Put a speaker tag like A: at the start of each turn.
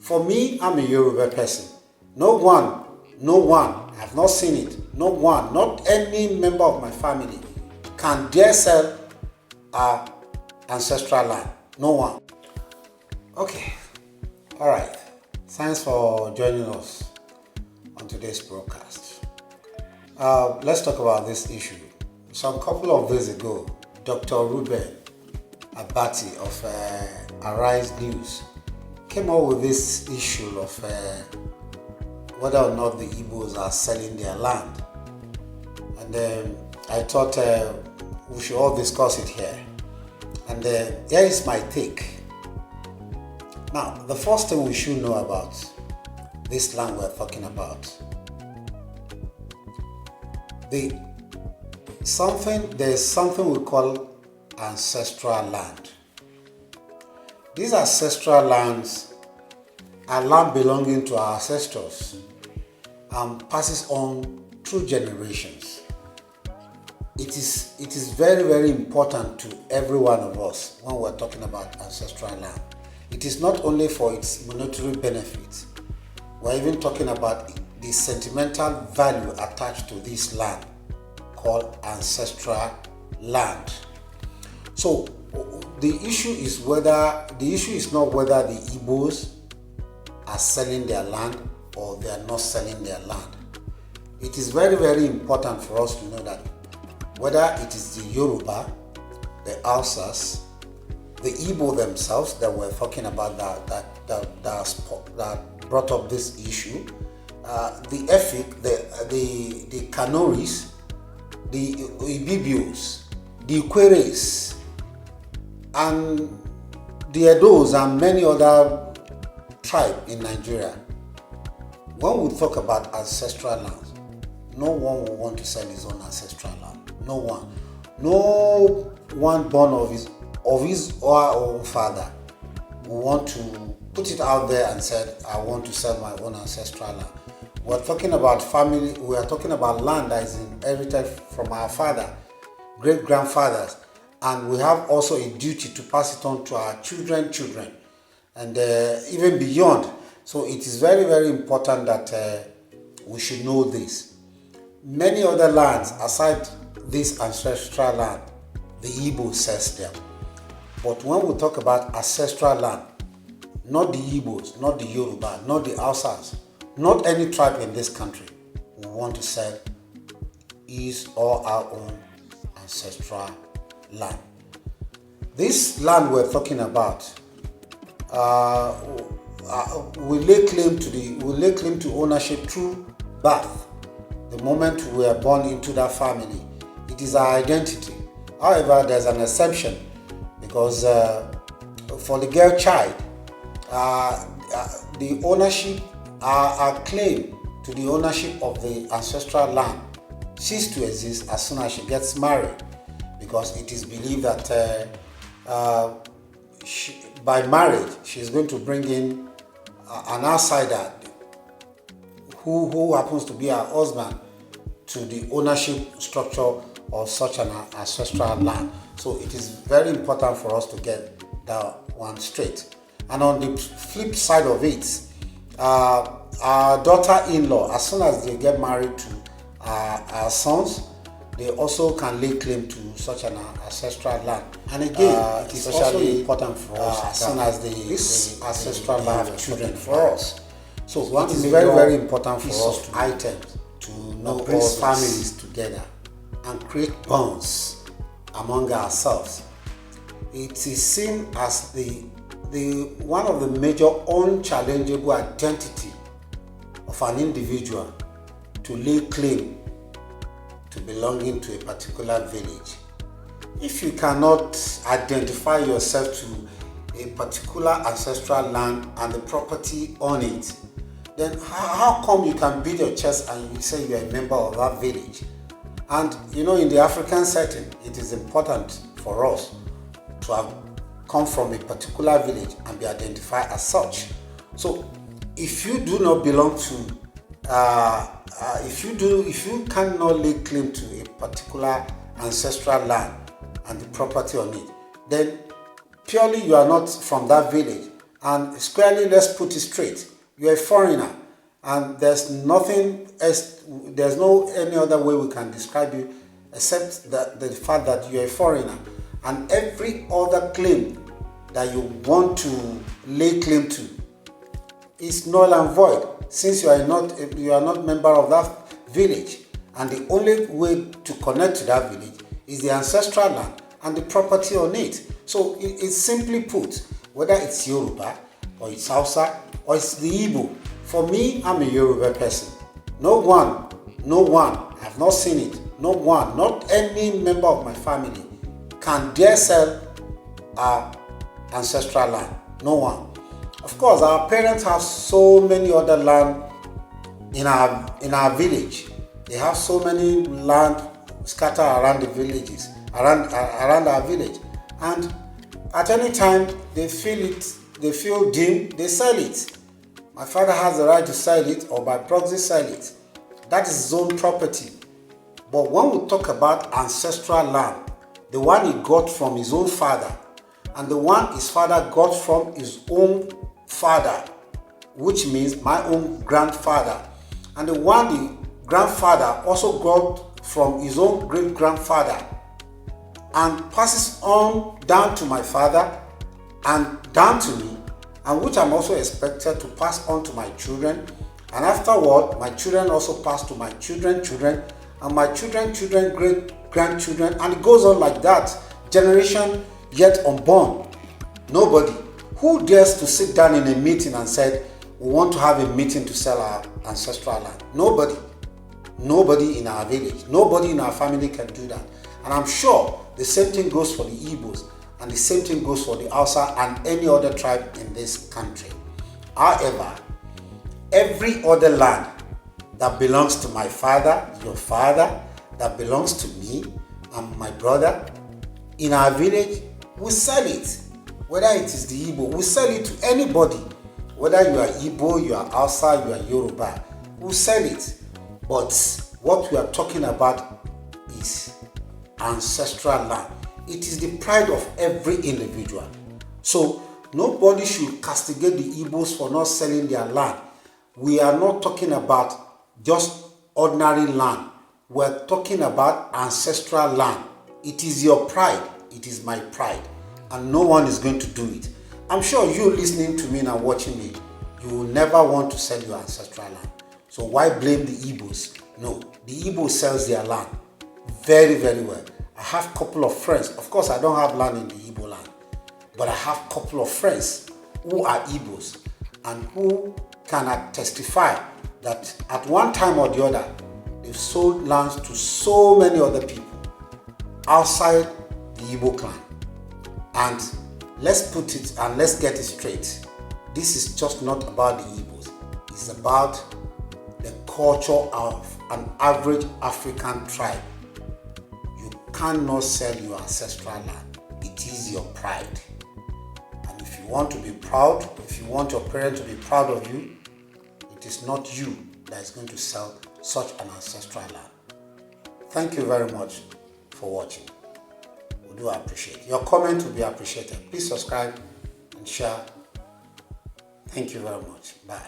A: For me, I'm a Yoruba person. No one, I've not seen it, no one, not any member of my family can dare sell our ancestral land. No one. Okay, all right. Thanks for joining us on today's broadcast. Let's talk about this issue. Some couple of days ago, Dr. Ruben Abati of Arise News came up with this issue of whether or not the IGBOS are selling their land. And I thought we should all discuss it here. And here is my take. Now, the first thing we should know about this land we're talking about, there's something we call ancestral land. These ancestral lands are land belonging to our ancestors and passes on through generations. It is very, very important to every one of us when we're talking about ancestral land. It is not only for its monetary benefits. We're even talking about the sentimental value attached to this land called ancestral land. So the issue is not whether the IGBOS are selling their land or they are not selling their land. It is very, very important for us to know that whether it is the Yoruba, the HAUSAS, the Igbo themselves that we're talking about that brought up this issue, the Efik, the Kanoris, the IGBOS, the Ikweres, and the Edos and many other tribes in Nigeria. When we talk about ancestral lands, no one will want to sell his own ancestral land. No one. No one born of his or her own father will want to put it out there and said, I want to sell my own ancestral land. We're talking about family, we are talking about land that is inherited from our father, great-grandfathers, and we have also a duty to pass it on to our children, and even beyond. So it is very, very important that we should know this. Many other lands aside this ancestral land, the Igbo sells them. But when we talk about ancestral land, not the Igbos, not the Yoruba, not the Hausas, not any tribe in this country will want to sell his or our own ancestral land. This land we're talking about, we lay claim to ownership through birth. The moment we are born into that family, it is our identity. However, there's an exception because for the girl child, the ownership, our claim to the ownership of the ancestral land cease to exist as soon as she gets married, because it is believed that by marriage she is going to bring in an outsider who happens to be her husband to the ownership structure of such an ancestral land. So it is very important for us to get that one straight. And on the flip side of it, our daughter-in-law, as soon as they get married to our sons, they also can lay claim to such an ancestral land. And again, it is also important for us as soon as this ancestral land have children for us. So it is very, very important for us to items to know bring families together and create bonds among ourselves. It is seen as the one of the major unchallengeable identity of an individual to lay claim to belonging to a particular village. If you cannot identify yourself to a particular ancestral land and the property on it, then how come you can beat your chest and you say you are a member of that village? And you know, in the African setting, it is important for us to have come from a particular village and be identified as such. So if you do not belong to if you cannot lay claim to a particular ancestral land and the property on it, then purely you are not from that village, And squarely, let's put it straight. You're a foreigner, and there's nothing else, there's no any other way we can describe you except the fact that you're a foreigner. And every other claim that you want to lay claim to is null and void, since you are not member of that village. And the only way to connect to that village is the ancestral land and the property on it. So it's simply put, whether it's Yoruba or it's Hausa or it's the Igbo. For me, I'm a Yoruba person. No one, I've not seen it. No one, not any member of my family can dare sell our ancestral land. No one. Of course, our parents have so many other land in our village. They have so many land scattered around the villages, around our village. And at any time they feel dim, they sell it. My father has the right to sell it, or by proxy sell it. That is his own property. But when we talk about ancestral land, the one he got from his own father, and the one his father got from his own father, which means my own grandfather, and the one the grandfather also got from his own great-grandfather, and passes on down to my father and down to me, and which I'm also expected to pass on to my children, and afterward my children also pass to my children, and my children, great-grandchildren, and it goes on like that, generation yet unborn. Nobody who dares to sit down in a meeting and said, we want to have a meeting to sell our ancestral land. Nobody in our village, nobody in our family can do that. And I'm sure the same thing goes for the Igbos, and the same thing goes for the Hausa and any other tribe in this country. However, every other land that belongs to my father, your father, that belongs to me and my brother, in our village, we sell it. Whether it is the Igbo, we sell it to anybody. Whether you are Igbo, you are Hausa, you are Yoruba, we sell it. But what we are talking about is ancestral land. It is the pride of every individual. So nobody should castigate the Igbos for not selling their land. We are not talking about just ordinary land. We're talking about ancestral land. It is your pride. It is my pride. And no one is going to do it. I'm sure you listening to me and watching me, you will never want to sell your ancestral land. So why blame the Igbos? No, the Igbos sells their land very, very well. I have a couple of friends. Of course, I don't have land in the Igbo land, but I have a couple of friends who are Igbos and who can testify that at one time or the other, they've sold lands to so many other people outside the Igbo clan. And let's put it and let's get it straight. This is just not about the Igbos. It's about the culture of an average African tribe. You cannot sell your ancestral land. It is your pride. And if you want to be proud, if you want your parents to be proud of you, it is not you that is going to sell such an ancestral land. Thank you very much for watching. We do appreciate it. Your comment will be appreciated. Please subscribe and share. Thank you very much. Bye.